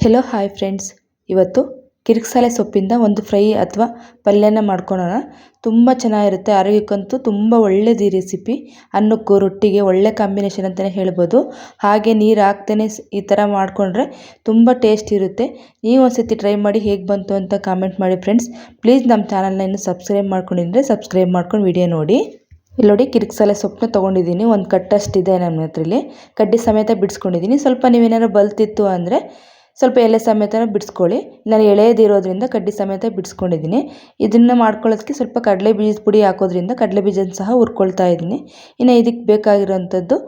Hello hi friends, ಇವತ್ತು ಕಿರಿಕ್ಸಾಲೆ ಸೊಪ್ಪಿಂದ ಒಂದು fry ಅಥವಾ ಪಲ್ಯನ ಮಾಡ್ಕೊಳ್ಳೋಣ. ತುಂಬ ಚೆನ್ನಾಗಿರುತ್ತೆ, ಆರೋಗ್ಯಕ್ಕಂತೂ ತುಂಬ ಒಳ್ಳೆಯದು ಈ ರೆಸಿಪಿ. ಅನ್ನಕ್ಕೂ ರೊಟ್ಟಿಗೆ ಒಳ್ಳೆ ಕಾಂಬಿನೇಷನ್ ಅಂತಲೇ ಹೇಳ್ಬೋದು. ಹಾಗೆ ನೀರು ಹಾಕ್ತೇನೆ ಈ ಥರ ಮಾಡಿಕೊಂಡ್ರೆ ತುಂಬ ಟೇಸ್ಟ್ ಇರುತ್ತೆ. ನೀವು ಒಂದ್ಸತಿ ಟ್ರೈ ಮಾಡಿ ಹೇಗೆ ಬಂತು ಅಂತ ಕಾಮೆಂಟ್ ಮಾಡಿ ಫ್ರೆಂಡ್ಸ್. ಪ್ಲೀಸ್ ನಮ್ಮ ಚಾನಲ್ನ ಇನ್ನೂ ಸಬ್ಸ್ಕ್ರೈಬ್ ಮಾಡ್ಕೊಂಡಿದ್ರೆ ಸಬ್ಸ್ಕ್ರೈಬ್ ಮಾಡ್ಕೊಂಡು ವಿಡಿಯೋ ನೋಡಿ. ಇಲ್ಲಿ ನೋಡಿ, ಕಿರಿಕ್ಸಾಲೆ ಸೊಪ್ಪನ್ನ ತೊಗೊಂಡಿದ್ದೀನಿ. ಒಂದು ಕಟ್ಟಷ್ಟಿದೆ ನನ್ನ ಹತ್ರಲ್ಲಿ. ಕಡ್ಡಿ ಸಮೇತ ಬಿಡಿಸ್ಕೊಂಡಿದ್ದೀನಿ. ಸ್ವಲ್ಪ ನೀವೇನಾದ್ರು ಬಲ್ತಿತ್ತು ಅಂದರೆ ಸ್ವಲ್ಪ ಎಲೆ ಸಮೇತ ಬಿಡಿಸ್ಕೊಳ್ಳಿ. ನಾನು ಎಳೆಯದಿರೋದ್ರಿಂದ ಕಡ್ಡಿ ಸಮೇತ ಬಿಡಿಸ್ಕೊಂಡಿದ್ದೀನಿ. ಇದನ್ನು ಮಾಡ್ಕೊಳ್ಳೋದಕ್ಕೆ ಸ್ವಲ್ಪ ಕಡಲೆ ಬೀಜದ ಪುಡಿ ಹಾಕೋದ್ರಿಂದ ಕಡಲೆ ಬೀಜನ ಸಹ ಹುರ್ಕೊಳ್ತಾ ಇದ್ದೀನಿ. ಇನ್ನು ಇದಕ್ಕೆ ಬೇಕಾಗಿರೋಂಥದ್ದು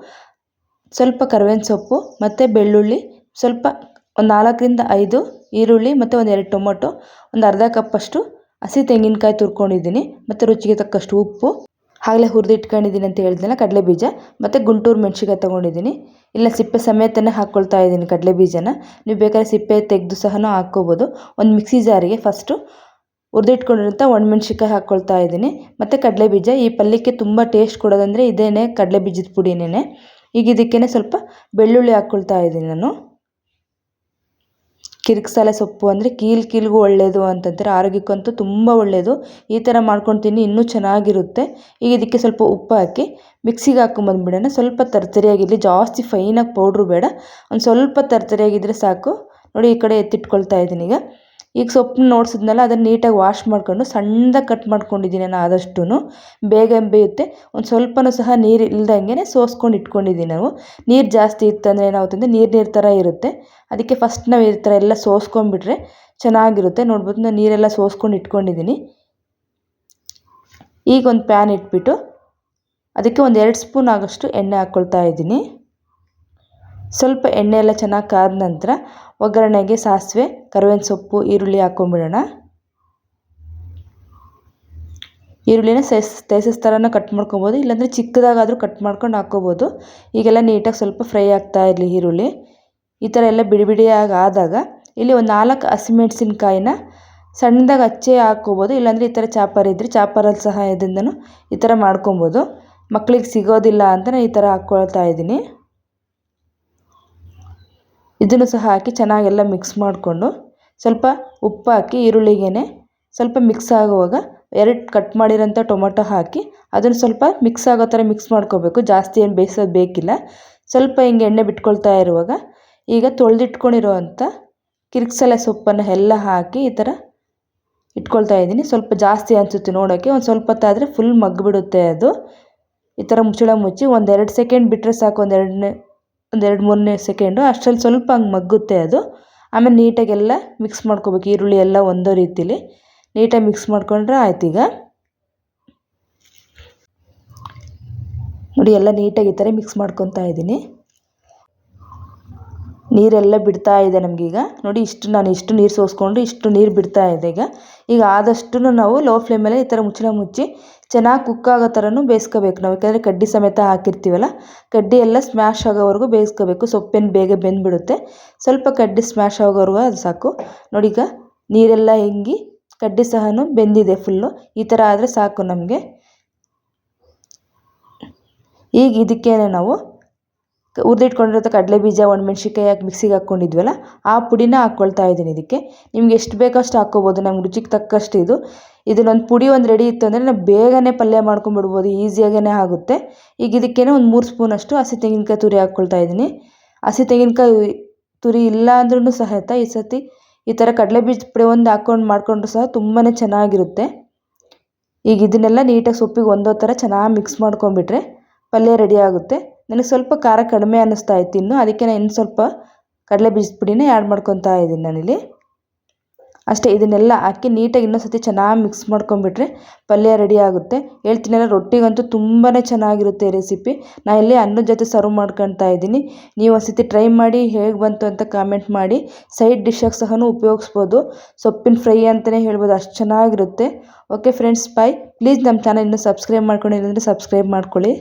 ಸ್ವಲ್ಪ ಕರಿಬೇವಿನ ಸೊಪ್ಪು ಮತ್ತು ಬೆಳ್ಳುಳ್ಳಿ, ಸ್ವಲ್ಪ ಒಂದು 4ರಿಂದ 5 ಈರುಳ್ಳಿ ಮತ್ತು ಒಂದು 2 ಟೊಮೊಟೊ, ಒಂದು ಅರ್ಧ ಕಪ್ಪಷ್ಟು ಹಸಿ ತೆಂಗಿನಕಾಯಿ ತುರ್ಕೊಂಡಿದ್ದೀನಿ, ಮತ್ತು ರುಚಿಗೆ ತಕ್ಕಷ್ಟು ಉಪ್ಪು, ಆಗಲೇ ಹುರಿದಿಟ್ಕೊಂಡಿದ್ದೀನಿ ಅಂತ ಹೇಳಿದ್ನಲ್ಲ ಕಡಲೆ ಬೀಜ, ಮತ್ತು ಗುಂಟೂರು ಮೆಣಸಿನ್ಕಾಯಿ ತೊಗೊಂಡಿದ್ದೀನಿ. ಇಲ್ಲ ಸಿಪ್ಪೆ ಸಮೇತನೇ ಹಾಕ್ಕೊಳ್ತಾ ಇದ್ದೀನಿ ಕಡಲೆ ಬೀಜನ. ನೀವು ಬೇಕಾದ್ರೆ ಸಿಪ್ಪೆ ತೆಗೆದು ಸಹ ಹಾಕ್ಕೋಬೋದು. ಒಂದು ಮಿಕ್ಸಿ ಜಾರಿಗೆ ಫಸ್ಟು ಹುರಿದಿಟ್ಕೊಂಡಿರೋಂಥ ಒಣಮೆಣ್ಸಿನ್ಕಾಯಿ ಹಾಕ್ಕೊಳ್ತಾ ಇದ್ದೀನಿ, ಮತ್ತು ಕಡಲೆ ಬೀಜ. ಈ ಪಲ್ಯಕ್ಕೆ ತುಂಬ ಟೇಸ್ಟ್ ಕೊಡೋದಂದರೆ ಇದೇನೆ, ಕಡಲೆ ಬೀಜದ ಪುಡಿನೇ. ಈಗ ಇದಕ್ಕೇ ಸ್ವಲ್ಪ ಬೆಳ್ಳುಳ್ಳಿ ಹಾಕ್ಕೊಳ್ತಾ ಇದ್ದೀನಿ ನಾನು. ಕಿರಿಕ್ಸಾಲೆ ಸೊಪ್ಪು ಅಂದರೆ ಕೀಲ್ಗೂ ಒಳ್ಳೆಯದು ಅಂತಂದರೆ, ಆರೋಗ್ಯಕ್ಕಂತೂ ತುಂಬ ಒಳ್ಳೆಯದು. ಈ ಥರ ಮಾಡ್ಕೊಂಡು ತಿನ್ನಿ, ಇನ್ನೂ ಚೆನ್ನಾಗಿರುತ್ತೆ. ಈಗ ಇದಕ್ಕೆ ಸ್ವಲ್ಪ ಉಪ್ಪು ಹಾಕಿ ಮಿಕ್ಸಿಗೆ ಹಾಕ್ಕೊಂಬಂದ್ಬಿಡೋಣ. ಸ್ವಲ್ಪ ತರ್ತರಿಯಾಗಿರಲಿ, ಜಾಸ್ತಿ ಫೈನಾಗಿ ಪೌಡ್ರು ಬೇಡ, ಒಂದು ಸ್ವಲ್ಪ ತರ್ತರಿಯಾಗಿದ್ದರೆ ಸಾಕು. ನೋಡಿ, ಈ ಕಡೆ ಎತ್ತಿಟ್ಕೊಳ್ತಾ ಇದ್ದೀನಿ. ಈಗ ಸೊಪ್ಪನ್ನ ನೋಡಿಸಿದ್ನಲ್ಲ, ಅದನ್ನು ನೀಟಾಗಿ ವಾಶ್ ಮಾಡ್ಕೊಂಡು ಸಣ್ಣದಾಗಿ ಕಟ್ ಮಾಡ್ಕೊಂಡಿದ್ದೀನಿ ನಾನು. ಆದಷ್ಟು ಬೇಗ ಬೇಯುತ್ತೆ. ಒಂದು ಸ್ವಲ್ಪನೂ ಸಹ ನೀರು ಇಲ್ದಂಗೆ ಸೋಸ್ಕೊಂಡು ಇಟ್ಕೊಂಡಿದ್ದೀನಿ ನಾವು. ನೀರು ಜಾಸ್ತಿ ಇತ್ತಂದರೆ ಏನಾಗುತ್ತೆ ಅಂದರೆ ನೀರು ಥರ ಇರುತ್ತೆ. ಅದಕ್ಕೆ ಫಸ್ಟ್ ನಾವು ಈ ಥರ ಎಲ್ಲ ಸೋಸ್ಕೊಂಡ್ಬಿಟ್ರೆ ಚೆನ್ನಾಗಿರುತ್ತೆ. ನೋಡ್ಬೋದು, ನಾನು ನೀರೆಲ್ಲ ಸೋಸ್ಕೊಂಡು ಇಟ್ಕೊಂಡಿದ್ದೀನಿ. ಈಗ ಒಂದು ಪ್ಯಾನ್ ಇಟ್ಬಿಟ್ಟು ಅದಕ್ಕೆ ಒಂದು 2 ಸ್ಪೂನ್ ಆಗೋಷ್ಟು ಎಣ್ಣೆ ಹಾಕ್ಕೊಳ್ತಾ ಇದ್ದೀನಿ. ಸ್ವಲ್ಪ ಎಣ್ಣೆ ಎಲ್ಲ ಚೆನ್ನಾಗಿ ಕಾದ ನಂತರ ಒಗ್ಗರಣೆಗೆ ಸಾಸಿವೆ, ಕರಿಬೇವಿನ ಸೊಪ್ಪು, ಈರುಳ್ಳಿ ಹಾಕ್ಕೊಂಬಿಡೋಣ. ಈರುಳ್ಳಿನ ಸ್ಲೈಸಸ್ ಥರನ ಕಟ್ ಮಾಡ್ಕೊಬೋದು, ಇಲ್ಲಾಂದರೆ ಚಿಕ್ಕದಾಗಾದರೂ ಕಟ್ ಮಾಡ್ಕೊಂಡು ಹಾಕ್ಕೋಬೋದು. ಈಗೆಲ್ಲ ನೀಟಾಗಿ ಸ್ವಲ್ಪ ಫ್ರೈ ಆಗ್ತಾ ಇರಲಿ ಈರುಳ್ಳಿ. ಈ ಥರ ಎಲ್ಲ ಬಿಡಿಯಾಗಿ ಆದಾಗ ಇಲ್ಲಿ ಒಂದು 4 ಹಸಿಮೆಣ್ಸಿನ್ಕಾಯಿನ ಸಣ್ಣದಾಗಿ ಹಚ್ಚೇ ಹಾಕ್ಕೋಬೋದು, ಇಲ್ಲಾಂದರೆ ಈ ಥರ ಚಾಪರ್ ಇದ್ದರೆ ಚಾಪರಲ್ಲಿ ಸಹ ಇದರಿಂದನೂ ಈ ಥರ ಮಾಡ್ಕೊಬೋದು. ಮಕ್ಕಳಿಗೆ ಸಿಗೋದಿಲ್ಲ ಅಂತ ನಾನು ಈ ಥರ ಹಾಕ್ಕೊಳ್ತಾ ಇದ್ದೀನಿ. ಇದನ್ನು ಸಹ ಹಾಕಿ ಚೆನ್ನಾಗೆಲ್ಲ ಮಿಕ್ಸ್ ಮಾಡಿಕೊಂಡು ಸ್ವಲ್ಪ ಉಪ್ಪು ಹಾಕಿ ಈರುಳ್ಳಿಗೆ ಸ್ವಲ್ಪ ಮಿಕ್ಸ್ ಆಗುವಾಗ 2 ಕಟ್ ಮಾಡಿರೋಂಥ ಟೊಮೊಟೊ ಹಾಕಿ ಅದನ್ನು ಸ್ವಲ್ಪ ಮಿಕ್ಸ್ ಆಗೋ ಥರ ಮಿಕ್ಸ್ ಮಾಡ್ಕೋಬೇಕು. ಜಾಸ್ತಿ ಏನು ಬೇಯಿಸೋದು ಬೇಕಿಲ್ಲ. ಸ್ವಲ್ಪ ಹಿಂಗೆ ಎಣ್ಣೆ ಬಿಟ್ಕೊಳ್ತಾ ಇರುವಾಗ ಈಗ ತೊಳೆದಿಟ್ಕೊಂಡಿರೋವಂಥ ಕಿರಿಕ್ಸಾಲೆ ಸೊಪ್ಪನ್ನು ಎಲ್ಲ ಹಾಕಿ ಈ ಥರ ಇಟ್ಕೊಳ್ತಾ ಇದ್ದೀನಿ. ಸ್ವಲ್ಪ ಜಾಸ್ತಿ ಅನಿಸುತ್ತೆ ನೋಡೋಕ್ಕೆ, ಒಂದು ಸ್ವಲ್ಪ ಹೊತ್ತಾದರೆ ಫುಲ್ ಮಗ್ಗಿಬಿಡುತ್ತೆ ಅದು. ಈ ಥರ ಮುಚ್ಚಳ ಮುಚ್ಚಿ ಒಂದು 2 ಸೆಕೆಂಡ್ ಬಿಟ್ಟರೆ ಸಾಕು, ಒಂದು 2-3 ಸೆಕೆಂಡು ಅಷ್ಟರಲ್ಲಿ ಸ್ವಲ್ಪ ಹಂಗೆ ಮಗ್ಗುತ್ತೆ ಅದು. ಆಮೇಲೆ ನೀಟಾಗೆಲ್ಲ ಮಿಕ್ಸ್ ಮಾಡ್ಕೋಬೇಕು. ಈರುಳ್ಳಿ ಎಲ್ಲ ಒಂದೇ ರೀತಿಲಿ ನೀಟಾಗಿ ಮಿಕ್ಸ್ ಮಾಡ್ಕೊಂಡ್ರೆ ಆಯ್ತು. ಈಗ ನೋಡಿ, ಎಲ್ಲ ನೀಟಾಗಿ ಈ ಥರ ಮಿಕ್ಸ್ ಮಾಡ್ಕೊತಾ ಇದ್ದೀನಿ. ನೀರೆಲ್ಲ ಬಿಡ್ತಾ ಇದೆ ನಮಗೀಗ. ನೋಡಿ, ನಾನು ಇಷ್ಟು ನೀರು ಸೋಸ್ಕೊಂಡು ಇಷ್ಟು ನೀರು ಬಿಡ್ತಾ ಇದೆ. ಈಗ ಆದಷ್ಟು ನಾವು ಲೋ ಫ್ಲೇಮಲ್ಲಿ ಈ ಥರ ಮುಚ್ಚಳ ಮುಚ್ಚಿ ಚೆನ್ನಾಗಿ ಕುಕ್ ಆಗೋ ಥರನೂ ಬೇಯಿಸ್ಕೋಬೇಕು ನಾವು. ಯಾಕೆಂದರೆ ಕಡ್ಡಿ ಸಮೇತ ಹಾಕಿರ್ತೀವಲ್ಲ, ಕಡ್ಡಿ ಎಲ್ಲ ಸ್ಮ್ಯಾಶ್ ಆಗೋವರೆಗೂ ಬೇಯಿಸ್ಕೋಬೇಕು. ಸೊಪ್ಪೇನು ಬೇಗ ಬೆಂದ್ಬಿಡುತ್ತೆ. ಸ್ವಲ್ಪ ಕಡ್ಡಿ ಸ್ಮ್ಯಾಶ್ ಆಗೋವರೆಗೂ ಅದು ಸಾಕು. ನೋಡಿ, ಈಗ ನೀರೆಲ್ಲ ಹಿಂಗಿ ಕಡ್ಡಿ ಸಹ ಬೆಂದಿದೆ ಫುಲ್ಲು. ಈ ಥರ ಆದರೆ ಸಾಕು ನಮಗೆ. ಈಗ ಇದಕ್ಕೇನೆ ನಾವು ಹುರಿದಿಟ್ಕೊಂಡಿರೋ ಕಡಲೆ ಬೀಜ, ಒಣಮೆಣ್ಸಿನ್ಕಾಯಿ ಹಾಕಿ ಮಿಕ್ಸಿಗೆ ಹಾಕ್ಕೊಂಡಿದ್ವಲ್ಲ, ಆ ಪುಡಿನ ಹಾಕ್ಕೊಳ್ತಾ ಇದ್ದೀನಿ ಇದಕ್ಕೆ. ನಿಮ್ಗೆ ಎಷ್ಟು ಬೇಕೋ ಅಷ್ಟು ಹಾಕ್ಕೋಬೋದು, ನಮ್ಗೆ ರುಚಿಗೆ ತಕ್ಕಷ್ಟು. ಇದನ್ನೊಂದು ಪುಡಿ ಒಂದು ರೆಡಿ ಇತ್ತು ಅಂದರೆ ನಾವು ಬೇಗನೆ ಪಲ್ಯ ಮಾಡ್ಕೊಂಬಿಡ್ಬೋದು, ಈಸಿಯಾಗೇ ಆಗುತ್ತೆ. ಈಗ ಇದಕ್ಕೇನೆ ಒಂದು 3 ಸ್ಪೂನಷ್ಟು ಹಸಿ ತೆಂಗಿನಕಾಯಿ ತುರಿ ಹಾಕ್ಕೊಳ್ತಾ ಇದ್ದೀನಿ. ಹಸಿ ತೆಂಗಿನಕಾಯಿ ತುರಿ ಇಲ್ಲ ಅಂದ್ರೂ ಸಹಿತ ಈ ಸತಿ ಈ ಥರ ಕಡಲೆ ಬೀಜದ ಪುಡಿ ಒಂದು ಹಾಕ್ಕೊಂಡು ಮಾಡಿಕೊಂಡ್ರು ಸಹ ತುಂಬಾ ಚೆನ್ನಾಗಿರುತ್ತೆ. ಈಗ ಇದನ್ನೆಲ್ಲ ನೀಟಾಗಿ ಸೊಪ್ಪಿಗೆ ಒಂದೋ ಥರ ಚೆನ್ನಾಗಿ ಮಿಕ್ಸ್ ಮಾಡ್ಕೊಂಬಿಟ್ರೆ ಪಲ್ಯ ರೆಡಿ ಆಗುತ್ತೆ. ನನಗೆ ಸ್ವಲ್ಪ ಖಾರ ಕಡಿಮೆ ಅನ್ನಿಸ್ತಾ ಇತ್ತು ಇನ್ನು, ಅದಕ್ಕೆ ನಾನು ಇನ್ನು ಸ್ವಲ್ಪ ಕಡಲೆ ಬೀಜದ ಪುಡಿನೇ ಆ್ಯಡ್ ಮಾಡ್ಕೊತಾ ಇದ್ದೀನಿ ನಾನಿಲ್ಲಿ. ಅಷ್ಟೇ, ಇದನ್ನೆಲ್ಲ ಹಾಕಿ ನೀಟಾಗಿ ಇನ್ನೊಂದು ಸತಿ ಚೆನ್ನಾಗಿ ಮಿಕ್ಸ್ ಮಾಡ್ಕೊಂಬಿಟ್ರೆ ಪಲ್ಯ ರೆಡಿ ಆಗುತ್ತೆ. ಹೇಳ್ತೀನಲ್ಲ, ರೊಟ್ಟಿಗಂತೂ ತುಂಬಾ ಚೆನ್ನಾಗಿರುತ್ತೆ ಈ ರೆಸಿಪಿ. ನಾನು ಇಲ್ಲಿ ಅನ್ನದ ಜೊತೆ ಸರ್ವ್ ಮಾಡ್ಕೊತಾ ಇದ್ದೀನಿ. ನೀವು ಒಂದು ಸತಿ ಟ್ರೈ ಮಾಡಿ ಹೇಗೆ ಬಂತು ಅಂತ ಕಾಮೆಂಟ್ ಮಾಡಿ. ಸೈಡ್ ಡಿಶ್ಶಾಗಿ ಸಹ ಉಪಯೋಗಿಸ್ಬೋದು. ಸೊಪ್ಪಿನ ಫ್ರೈ ಅಂತಲೇ ಹೇಳ್ಬೋದು, ಅಷ್ಟು ಚೆನ್ನಾಗಿರುತ್ತೆ. Okay friends, bye. ಪ್ಲೀಸ್ ನಮ್ಮ ಚಾನಲ್ ಇನ್ನೂ ಸಬ್ಸ್ಕ್ರೈಬ್ ಮಾಡ್ಕೊಂಡಿಲ್ಲ ಅಂದರೆ ಸಬ್ಸ್ಕ್ರೈಬ್ ಮಾಡ್ಕೊಳ್ಳಿ.